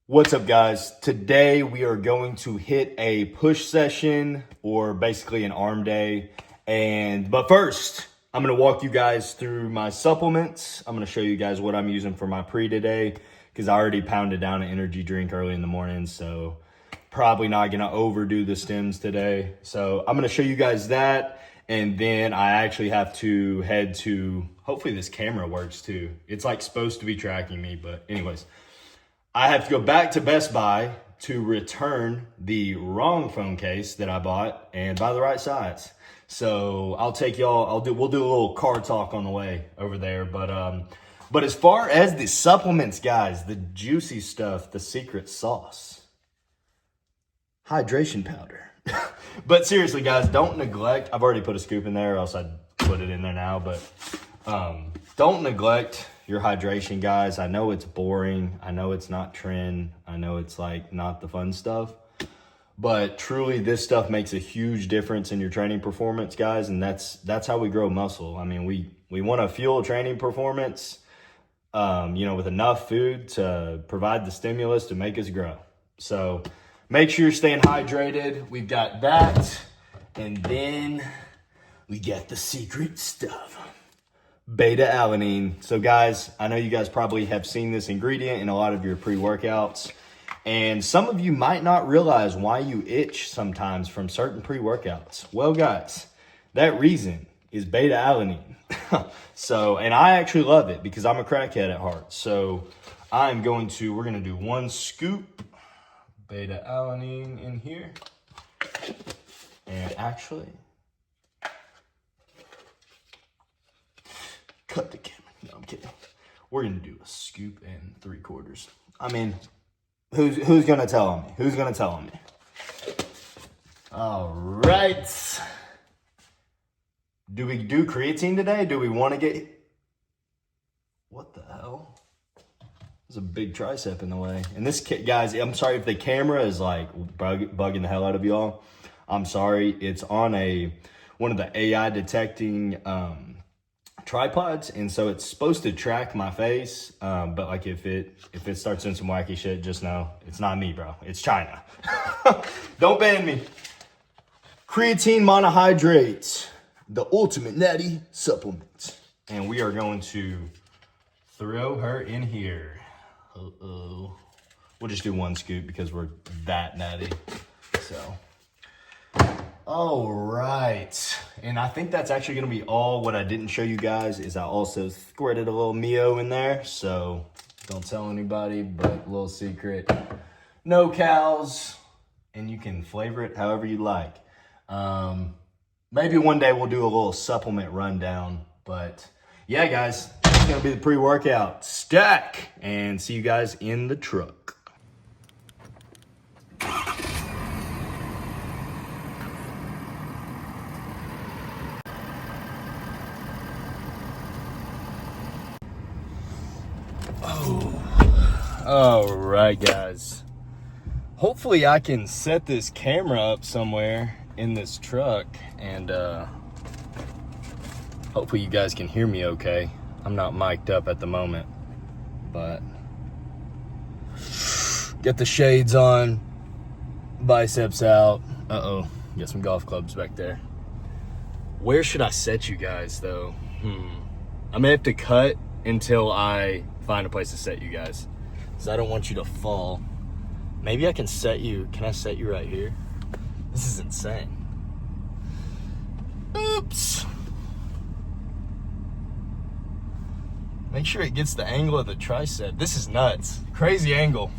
What's up, guys? Today we are going to hit a push session, or basically an arm day. But first, I'm going to walk you guys through my supplements. I'm going to show you guys what I'm using for my pre today, because I already pounded down an energy drink early in the morning, so probably not going to overdo the stems today. So I'm going to show you guys that, and then I actually have to head to, hopefully this camera works too. It's like supposed to be tracking me, but anyways. I have to go back to Best Buy to return the wrong phone case that I bought and buy the right size. So I'll take y'all, we'll do a little car talk on the way over there. But as far as the supplements, guys, the juicy stuff, the secret sauce, hydration powder. But seriously, guys, don't neglect, I've already put a scoop in there, or else I'd put it in there now, but don't neglect your hydration, guys. I know it's boring. I know it's not trend. I know it's like not the fun stuff, but truly this stuff makes a huge difference in your training performance, guys. And that's how we grow muscle. I mean, we want to fuel training performance, with enough food to provide the stimulus to make us grow. So make sure you're staying hydrated. We've got that. And then we got the secret stuff. Beta-alanine. So guys, I know you guys probably have seen this ingredient in a lot of your pre-workouts, and some of you might not realize why you itch sometimes from certain pre-workouts. Well, guys, that reason is beta-alanine. And I actually love it because I'm a crackhead at heart. So we're gonna do 1 scoop beta-alanine in here. And actually, cut the camera. No, I'm kidding. We're gonna do a scoop and 3/4. I mean, who's gonna tell on me? Who's gonna tell on me? All right. Do we do creatine today? Do we want to get? What the hell? There's a big tricep in the way. And this guys, I'm sorry if the camera is like bugging the hell out of y'all. I'm sorry. It's on one of the AI detecting tripods, and so it's supposed to track my face, but like if it starts doing some wacky shit, just know it's not me, bro. It's China. Don't ban me. Creatine monohydrate, the ultimate natty supplement, and we are going to throw her in here. We'll just do 1 scoop because we're that natty. So all right, and I think that's actually gonna be all. What I didn't show you guys is I also squirted a little Mio in there, so don't tell anybody, but a little secret. No cows, and you can flavor it however you like. Maybe one day we'll do a little supplement rundown, but yeah, guys, it's gonna be the pre-workout stack, and see you guys in the truck. All right, guys. Hopefully I can set this camera up somewhere in this truck, and hopefully you guys can hear me okay. I'm not mic'd up at the moment, but get the shades on, biceps out. Uh-oh, got some golf clubs back there. Where should I set you guys, though? I may have to cut until I find a place to set you guys, because I don't want you to fall. Maybe I can set you. Can I set you right here? This is insane. Oops. Make sure it gets the angle of the tricep. This is nuts. Crazy angle.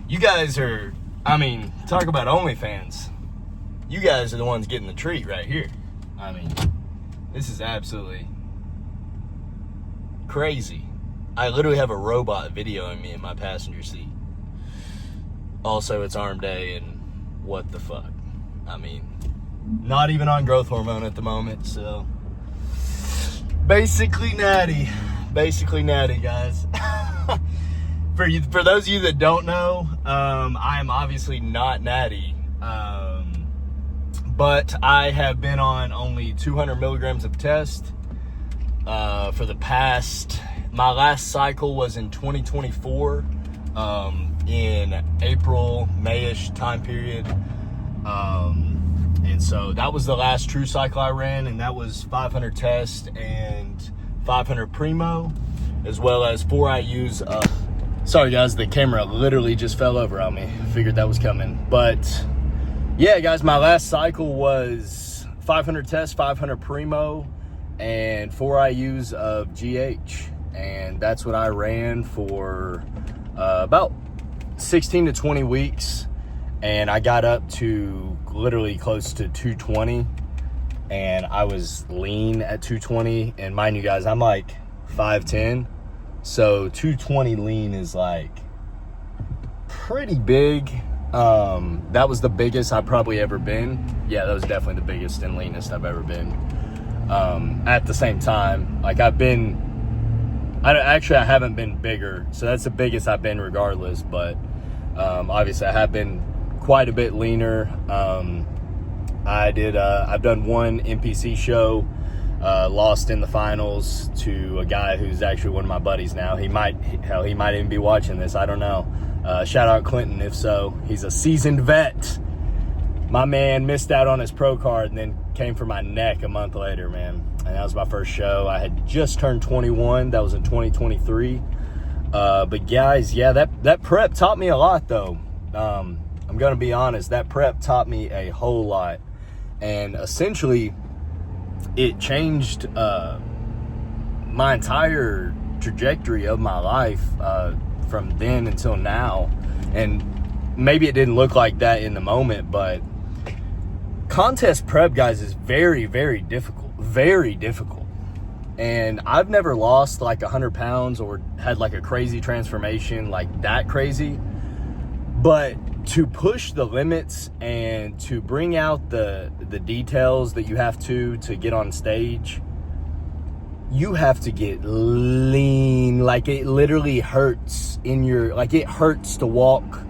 You guys are, I mean, talk about OnlyFans. You guys are the ones getting the treat right here. I mean, this is absolutely crazy. I literally have a robot videoing me in my passenger seat. Also, it's arm day, and what the fuck? I mean, not even on growth hormone at the moment, so basically natty. Basically natty, guys. For those of you that don't know, I am obviously not natty, but I have been on only 200 milligrams of test for the past. My last cycle was in 2024. in April, May-ish time period. And so that was the last true cycle I ran, and that was 500 test and 500 primo, as well as 4 IUs. Sorry guys, the camera literally just fell over on me. Figured that was coming. But yeah, guys, my last cycle was 500 test, 500 primo, and 4 IUs of GH. And that's what I ran for about 16 to 20 weeks. And I got up to literally close to 220. And I was lean at 220. And mind you guys, I'm like 5'10". So 220 lean is like pretty big. That was the biggest I've probably ever been. Yeah, that was definitely the biggest and leanest I've ever been. At the same time, like I haven't been bigger, so that's the biggest I've been regardless, but obviously I have been quite a bit leaner. I've done one NPC show, lost in the finals to a guy who's actually one of my buddies now. He might even be watching this, I don't know. Shout out Clinton if so. He's a seasoned vet. My man missed out on his pro card and then came for my neck a month later, man. And that was my first show. I had just turned 21. That was in 2023. But guys, yeah, that prep taught me a lot though. I'm gonna be honest, that prep taught me a whole lot. And essentially it changed my entire trajectory of my life from then until now. And maybe it didn't look like that in the moment, but contest prep, guys, is very, very difficult. Very difficult. And I've never lost like 100 pounds or had like a crazy transformation like that crazy. But to push the limits and to bring out the details that you have to get on stage, you have to get lean. Like it literally hurts it hurts to walk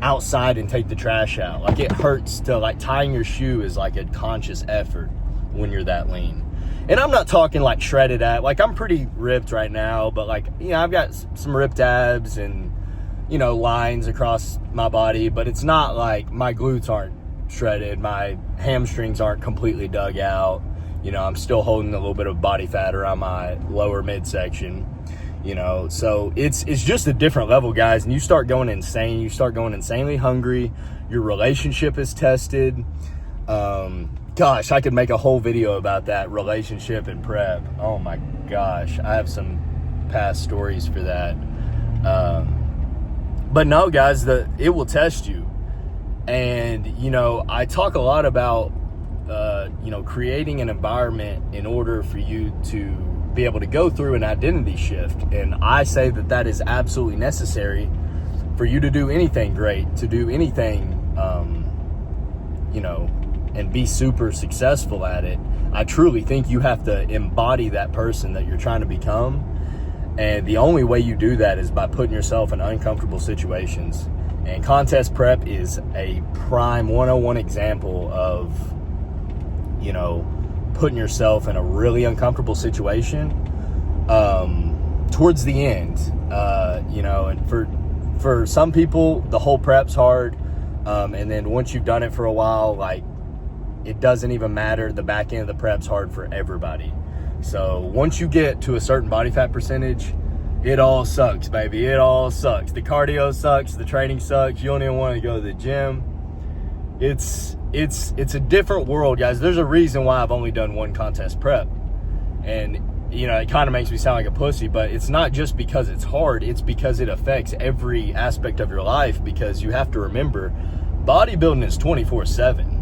outside and take the trash out. Like it hurts to, like, tying your shoe is like a conscious effort when you're that lean. And I'm not talking like shredded ab, like I'm pretty ripped right now, but like, you know, I've got some ripped abs and, you know, lines across my body, but it's not like my glutes aren't shredded, my hamstrings aren't completely dug out. You know, I'm still holding a little bit of body fat around my lower midsection. You know, so it's just a different level, guys. And you start going insane. You start going insanely hungry. Your relationship is tested. Gosh, I could make a whole video about that, relationship and prep. Oh my gosh, I have some past stories for that. But no, guys, it will test you. And, you know, I talk a lot about, you know, creating an environment in order for you to be able to go through an identity shift. And I say that is absolutely necessary for you to do anything great, to do anything, you know, and be super successful at it. I truly think you have to embody that person that you're trying to become. And the only way you do that is by putting yourself in uncomfortable situations. And contest prep is a prime 101 example of, you know, putting yourself in a really uncomfortable situation towards the end. You know, and for some people, the whole prep's hard. And then once you've done it for a while, like, it doesn't even matter. The back end of the prep's hard for everybody. So once you get to a certain body fat percentage, it all sucks, baby. It all sucks. The cardio sucks. The training sucks. You don't even want to go to the gym. It's a different world, guys. There's a reason why I've only done one contest prep. And, you know, it kind of makes me sound like a pussy, but it's not just because it's hard. It's because it affects every aspect of your life, because you have to remember, bodybuilding is 24/7.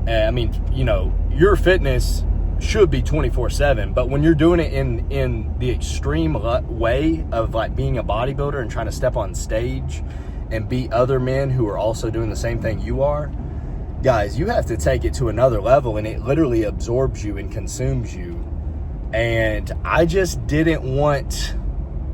I mean, you know, your fitness should be 24/7, but when you're doing it in the extreme way of like being a bodybuilder and trying to step on stage and beat other men who are also doing the same thing you are, guys, you have to take it to another level, and it literally absorbs you and consumes you. And I just didn't want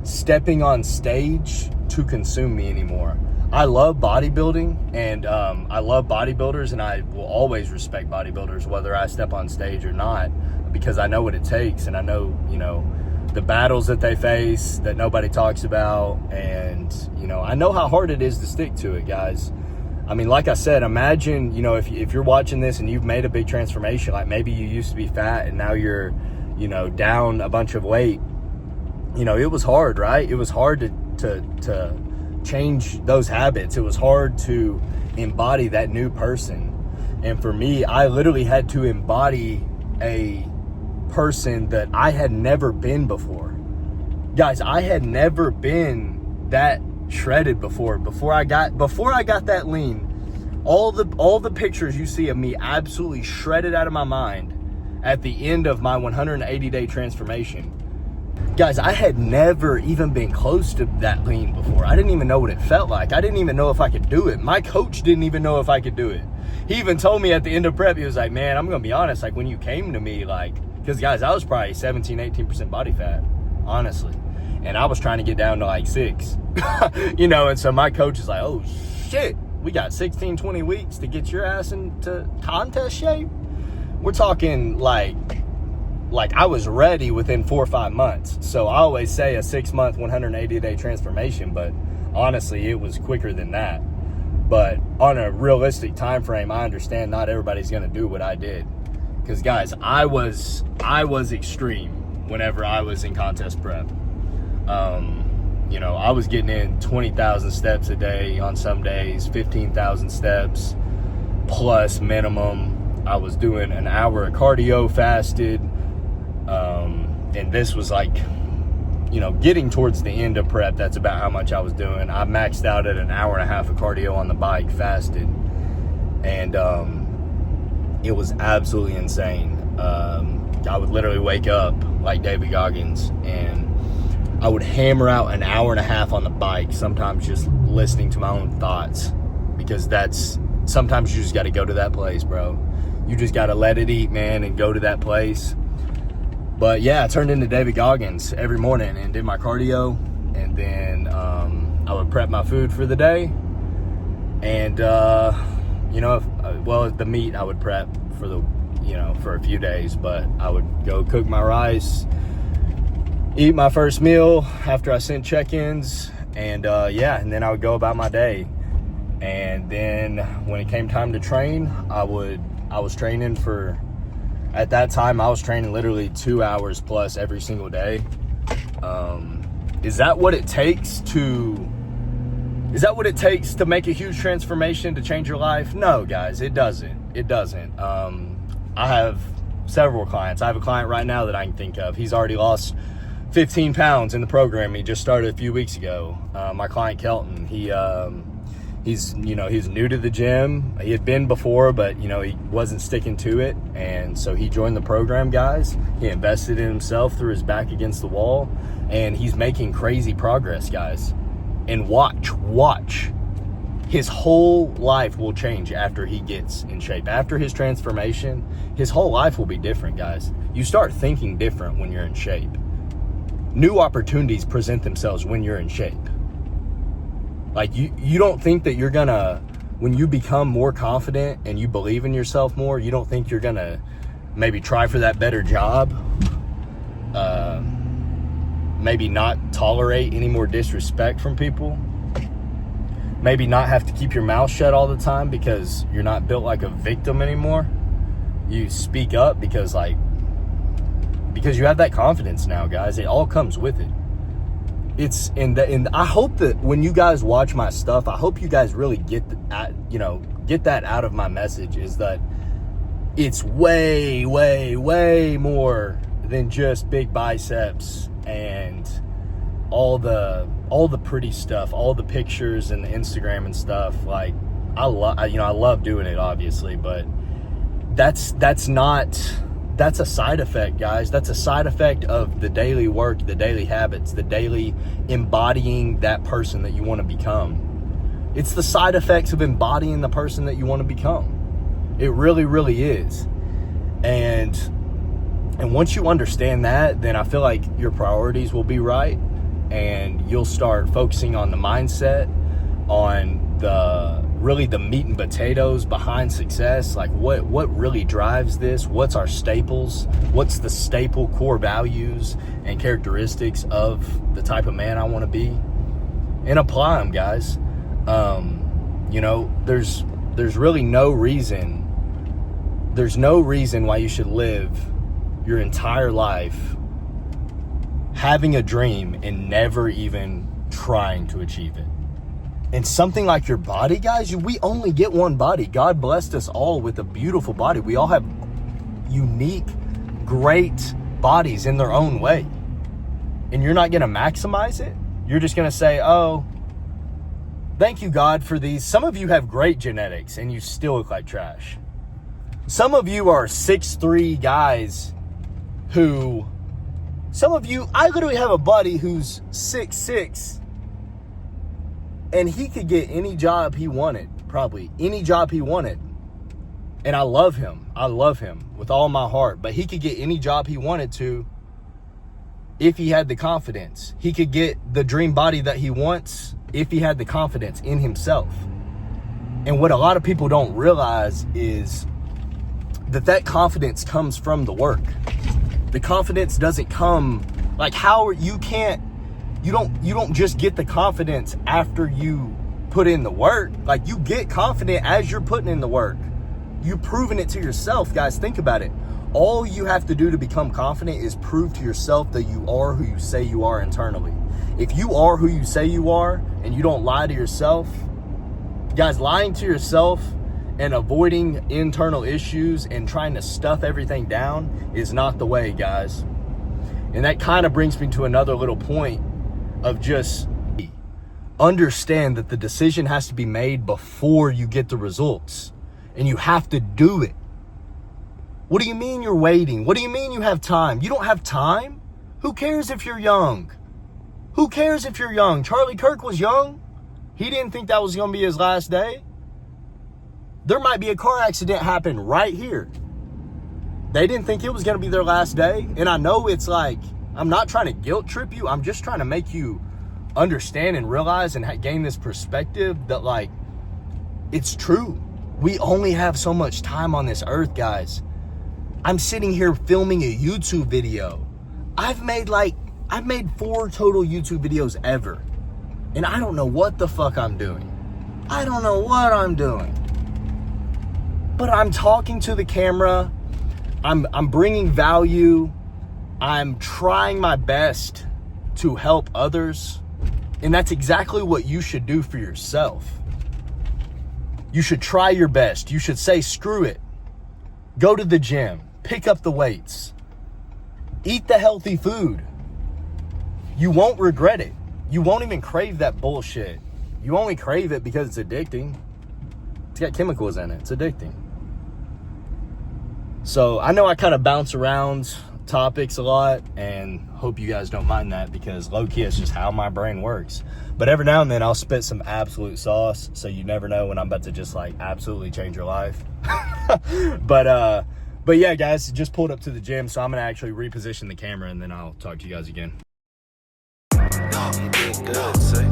stepping on stage to consume me anymore. I love bodybuilding, and I love bodybuilders, and I will always respect bodybuilders whether I step on stage or not, because I know what it takes, and I know, you know, the battles that they face that nobody talks about. And, you know, I know how hard it is to stick to it, guys. I mean, like I said, imagine, you know, if you're watching this and you've made a big transformation, like maybe you used to be fat and now you're, you know, down a bunch of weight. You know, it was hard, right? It was hard to change those habits. It was hard to embody that new person. And for me, I literally had to embody a person that I had never been before. Guys, I had never been that shredded before I got that lean. All the pictures you see of me absolutely shredded out of my mind at the end of my 180-day transformation. Guys, I had never even been close to that lean before. I didn't even know what it felt like. I didn't even know if I could do it. My coach didn't even know if I could do it. He even told me at the end of prep, he was like, man, I'm going to be honest, like when you came to me, like, because guys, I was probably 17-18% body fat, honestly. And I was trying to get down to like 6, you know, and so my coach is like, oh shit, we got 16-20 weeks to get your ass into contest shape. We're talking like I was ready within 4 or 5 months. So I always say a 6-month, 180-day transformation, but honestly, it was quicker than that. But on a realistic time frame, I understand not everybody's going to do what I did. Because guys, I was extreme whenever I was in contest prep. You know, I was getting in 20,000 steps a day on some days, 15,000 steps plus minimum. I was doing an hour of cardio fasted. And this was like, you know, getting towards the end of prep, that's about how much I was doing. I maxed out at an hour and a half of cardio on the bike fasted. And it was absolutely insane. I would literally wake up like David Goggins and I would hammer out an hour and a half on the bike, sometimes just listening to my own thoughts, because sometimes you just got to go to that place, bro. You just got to let it eat, man, and go to that place. But yeah, I turned into David Goggins every morning and did my cardio, and then I would prep my food for the day. And, you know, the meat I would prep for a few days, but I would go cook my rice, eat my first meal after I sent check-ins, and and then I would go about my day. And then when it came time to train, I was training at that time I was training literally 2 hours plus every single day. Is that what it takes to make a huge transformation, to change your life? No, guys, it doesn't. I have several clients. I have a client right now that I can think of. He's already lost 15 pounds in the program. He just started a few weeks ago. My client Kelton, he's new to the gym. He had been before, but you know, he wasn't sticking to it, and so he joined the program, guys. He invested in himself, threw his back against the wall, and he's making crazy progress, guys. And watch. His whole life will change after he gets in shape. After his transformation, his whole life will be different, guys. You start thinking different when you're in shape. New opportunities present themselves when you're in shape. Like you don't think that you're gonna, when you become more confident and you believe in yourself more, you don't think you're gonna maybe try for that better job, maybe not tolerate any more disrespect from people, maybe not have to keep your mouth shut all the time because you're not built like a victim anymore. You speak up because you have that confidence now, guys. It all comes with it. And I hope that when you guys watch my stuff, I hope you guys really get that out of my message, is that it's way, way, way more than just big biceps and all the pretty stuff, all the pictures and the Instagram and stuff. Like I love doing it, obviously, but that's a side effect, guys. That's a side effect of the daily work, the daily habits, the daily embodying that person that you want to become. It's the side effects of embodying the person that you want to become. It really, really is. And once you understand that, then I feel like your priorities will be right, and you'll start focusing on the mindset, on really the meat and potatoes behind success. Like what really drives this? What's our staples? What's the staple core values and characteristics of the type of man I want to be? And apply them, guys. You know, there's really no reason. There's no reason why you should live your entire life having a dream and never even trying to achieve it. And something like your body, guys, we only get one body. God blessed us all with a beautiful body. We all have unique, great bodies in their own way. And you're not going to maximize it. You're just going to say, oh, thank you, God, for these. Some of you have great genetics and you still look like trash. Some of you are 6'3" guys who, some of you, I literally have a buddy who's 6'6", and he could get any job he wanted, probably any job he wanted. And I love him. I love him with all my heart. But he could get any job he wanted to if he had the confidence. He could get the dream body that he wants if he had the confidence in himself. And what a lot of people don't realize is that confidence comes from the work. The confidence doesn't come, like, how you don't just get the confidence after you put in the work. Like, you get confident as you're putting in the work. You've proven it to yourself, guys. Think about it. All you have to do to become confident is prove to yourself that you are who you say you are internally. If you are who you say you are and you don't lie to yourself, guys, lying to yourself and avoiding internal issues and trying to stuff everything down is not the way, guys. And that kind of brings me to another little point of just understand that the decision has to be made before you get the results. And you have to do it. What do you mean you're waiting? What do you mean you have time? You don't have time? Who cares if you're young? Who cares if you're young? Charlie Kirk was young. He didn't think that was going to be his last day. There might be a car accident happen right here. They didn't think it was going to be their last day. And I know it's like, I'm not trying to guilt trip you. I'm just trying to make you understand and realize and gain this perspective that, like, it's true. We only have so much time on this earth, guys. I'm sitting here filming a YouTube video. I've made 4 total YouTube videos ever. And I don't know what the fuck I'm doing. I don't know what I'm doing. But I'm talking to the camera. I'm bringing value. I'm trying my best to help others. And that's exactly what you should do for yourself. You should try your best. You should say, screw it. Go to the gym. Pick up the weights. Eat the healthy food. You won't regret it. You won't even crave that bullshit. You only crave it because it's addicting. It's got chemicals in it. It's addicting. So I know I kind of bounce around topics a lot, and hope you guys don't mind that, because low-key it's just how my brain works. But every now and then I'll spit some absolute sauce, so you never know when I'm about to just like absolutely change your life. But yeah, guys, just pulled up to the gym, so I'm gonna actually reposition the camera and then I'll talk to you guys again. You did good, say.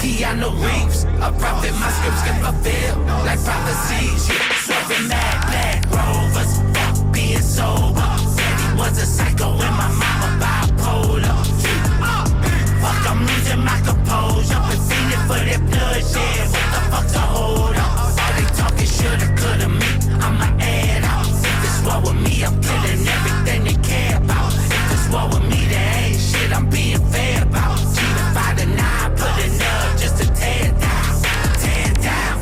Keanu Reeves, a prophet, my scripts can fulfill like prophecies. Swerving mad black rovers, fuck being sober. Daddy was a psycho and my mama bipolar. Fuck, I'm losing my composure. Been feeling for that bloodshed. What the fuck's a hold up? All they talking shoulda, coulda me. I'ma add out. If this war with me, I'm killing everything they care about. If this war with me, there ain't shit I'm being fair about. Cheating 5 to 9, putting up just to tear down, tear down.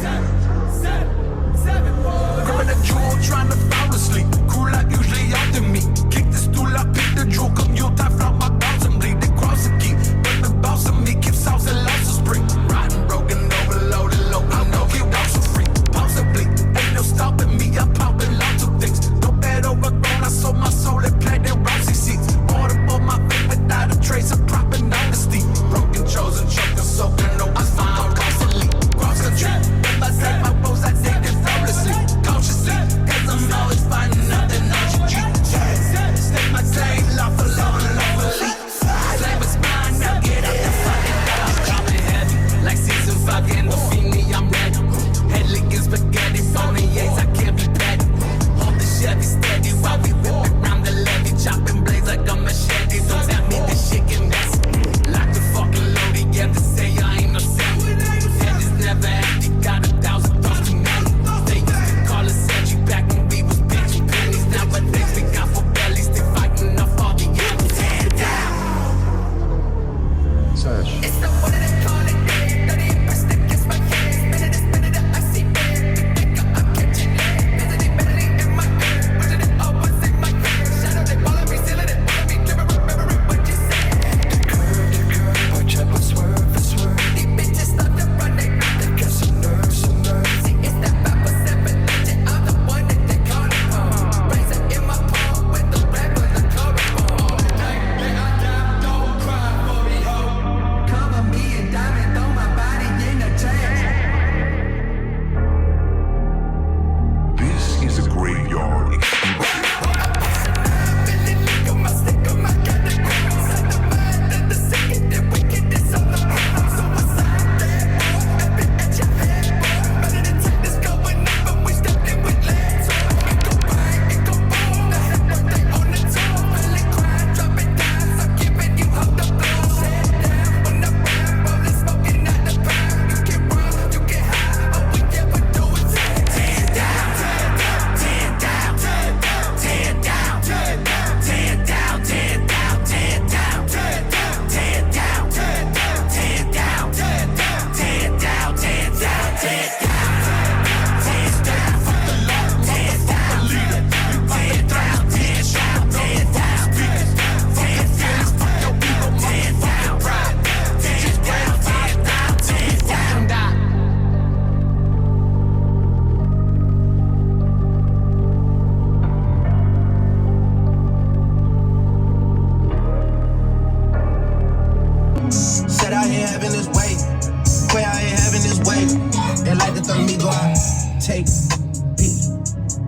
take.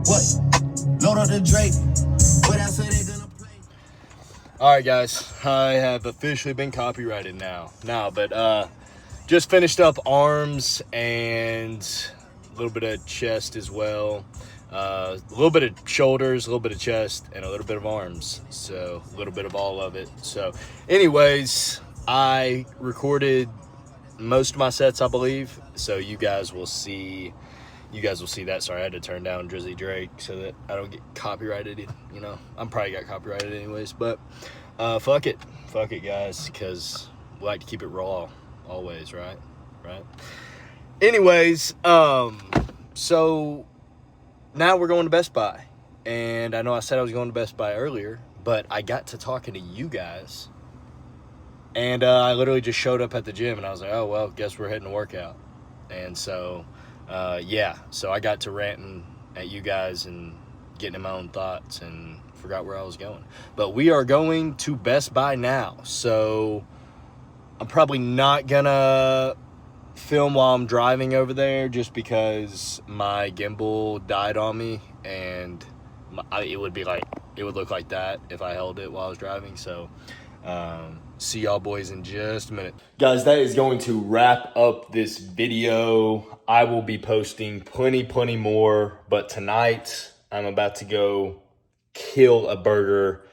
What? Load up the Drake. What else are they gonna play? All right, guys, I have officially been copyrighted now. But just finished up arms and a little bit of chest as well. A little bit of shoulders, a little bit of chest, and a little bit of arms. So a little bit of all of it. So anyways, I recorded most of my sets, I believe. So you guys will see that. Sorry, I had to turn down Drizzy Drake so that I don't get copyrighted. You know, I'm probably got copyrighted anyways. But fuck it, guys, because we like to keep it raw always, right? Anyways, so now we're going to Best Buy. And I know I said I was going to Best Buy earlier, but I got to talking to you guys. And I literally just showed up at the gym, and I was like, oh, well, guess we're hitting a workout. And so, so I got to ranting at you guys and getting in my own thoughts and forgot where I was going. But we are going to Best Buy now. So I'm probably not going to film while I'm driving over there just because my gimbal died on me, and it would look like that if I held it while I was driving. So see y'all boys in just a minute. Guys, that is going to wrap up this video. I will be posting plenty more, but tonight I'm about to go kill a burger.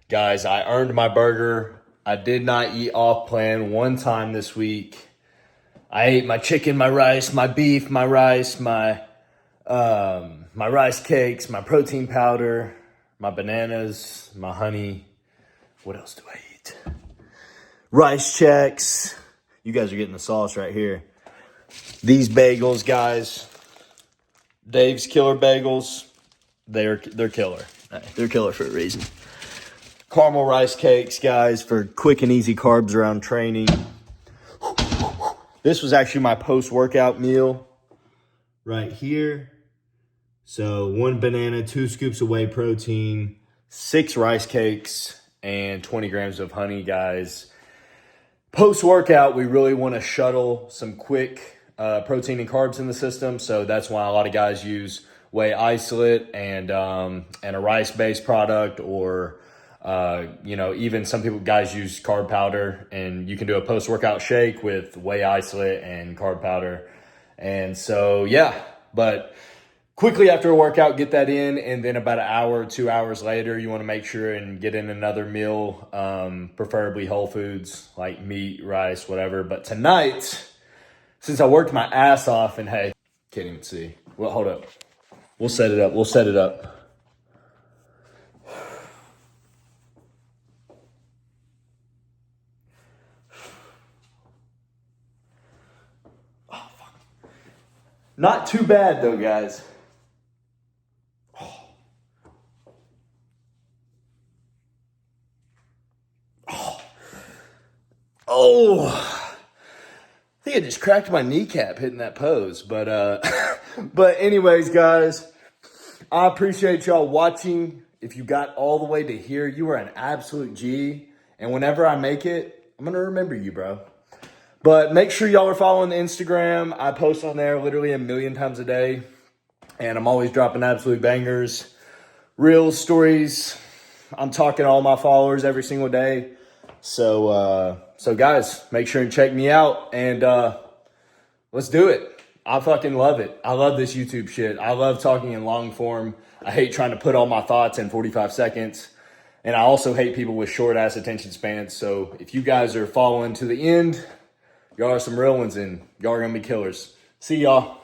Guys, I earned my burger. I did not eat off plan one time this week. I ate my chicken, my rice, my beef, my rice, my rice cakes, my protein powder, my bananas, my honey. What else do I eat? Rice checks. You guys are getting the sauce right here. These bagels, guys. Dave's Killer Bagels. They're killer. They're killer for a reason. Caramel rice cakes, guys, for quick and easy carbs around training. This was actually my post-workout meal right here. So 1 banana, 2 scoops of whey protein, 6 rice cakes, and 20 grams of honey, guys. Post-workout, we really want to shuttle some quick protein and carbs in the system. So that's why a lot of guys use whey isolate and a rice-based product, or even some guys use carb powder, and you can do a post-workout shake with whey isolate and carb powder. And so, yeah, but quickly after a workout, get that in, and then about an hour or 2 hours later, you want to make sure and get in another meal, preferably whole foods like meat, rice, whatever. But tonight, since I worked my ass off, and hey, can't even see. Well, hold up. We'll set it up. Not too bad, though, guys. Oh, I think I just cracked my kneecap hitting that pose. But anyways, guys, I appreciate y'all watching. If you got all the way to here, you are an absolute G. And whenever I make it, I'm going to remember you, bro. But make sure y'all are following the Instagram. I post on there literally a million times a day. And I'm always dropping absolute bangers, reels, stories. I'm talking to all my followers every single day. So guys, make sure and check me out. And let's do it. I fucking love it. I love this YouTube shit. I love talking in long form. I hate trying to put all my thoughts in 45 seconds. And I also hate people with short-ass attention spans. So if you guys are following to the end, y'all are some real ones, and y'all are going to be killers. See y'all.